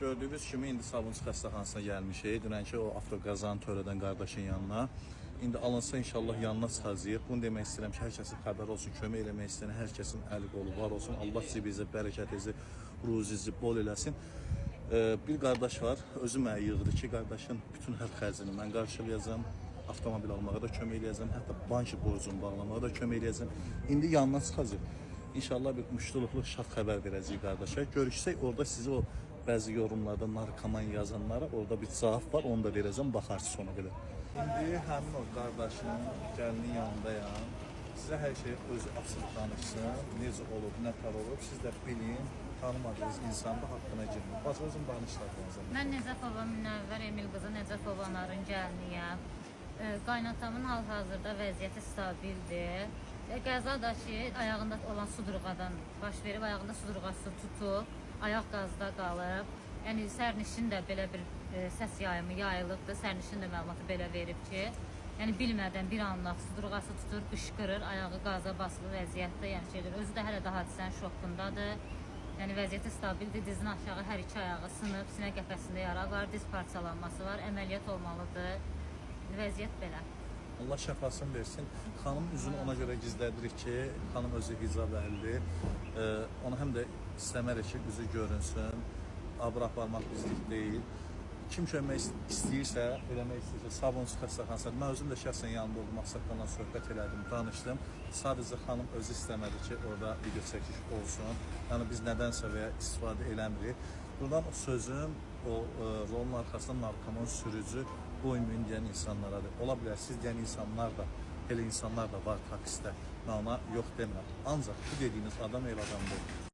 Gördüyünüz kimi indi Sabunçu xəstəxanasına gəlmişik. Dünənki o avtoqazanı törədən qardaşın yanına. İndi alınsa inşallah yanına çıxacağıq. Bunu demək istəyirəm ki, hər kəsin xəbər olsun, kömək eləmək istəyən hər kəsin əli qolu var olsun. Allah cibinizə bərəkətinizi, ruzinizi bol eləsin. Bir qardaş var, özü mənə yığdı ki, qardaşın bütün hər xərcini mən qarşılayacağım. Avtomobil almağa da kömək eləyəcəm, hətta bank borcunu bağlamağa da kömək eləyəcəm. İndi yanına çıxacaq. İnşallah bir müştuluqlu şad xəbər verəcəyik qardaşa. Görüşsək orada sizi o bəzi yorumlarda narkoman yazanlara orada bir cavab var, onu da verəcəm, baxarsınız ona qədər. İndi həmin o qardaşın gəlinin yanındayam. Sizə hər şey özü açıq danışsın, necə olub, nə tər olub, siz də bilin, tanımadığınız insanda haqqına girməyin. Bacınızın danışlarınızı. Mən Necəfova Münəvvər Emil qızı Necəfovanların gəliniyəm. Qaynatamın hal-hazırda vəziyyəti stabildir. Qəza da ki, ayağında olan sudurğadan baş verib, ayağında sudurğası tutub, ayaq qazda qalıb. Yəni sərnişin də belə bir səs yayımı yayılıbdır. Sərnişin də məlumatı belə verib ki, yəni bilmədən bir anlıq sudurğası tutur, qışqırır, ayağı qaza basılı vəziyyətdə, yəni şeydir. Özü də hələ də hadisənin şokundadır. Yəni vəziyyəti stabildir, dizin aşağı hər iki ayağı sınıb, sinə qəfəsində yara var, diz parçalanması var, əməliyyat olmalıdır. Vəziyyət belə. Allah şəfasını versin. Xanım üzünü ona görə gizlədirik ki, xanım özü hicab əhlidir. Ona həm də istəmərik ki, üzü görünsün. Abır aparmaq bizlik deyil. Kim kömək istəyirsə, eləmək istəyirsə, Sabunçu xəstəxanasında. Mən özüm də şəxsən yanında olub Maqsadla söhbət elədim, danışdım. Sadəcə xanım özü istəmədi ki, orada video çəkiş olsun. Yəni biz nədənsə və ya istifadə eləmirik. Buradan o sözüm, o rolun arxasında narkoman sürücü boyun deyən insanlaradır. Ola bilər, siz deyən insanlar da, elə insanlar da var taksistə. Mən ona yox demirəm. Ancaq bu dediyiniz adam el adamdır.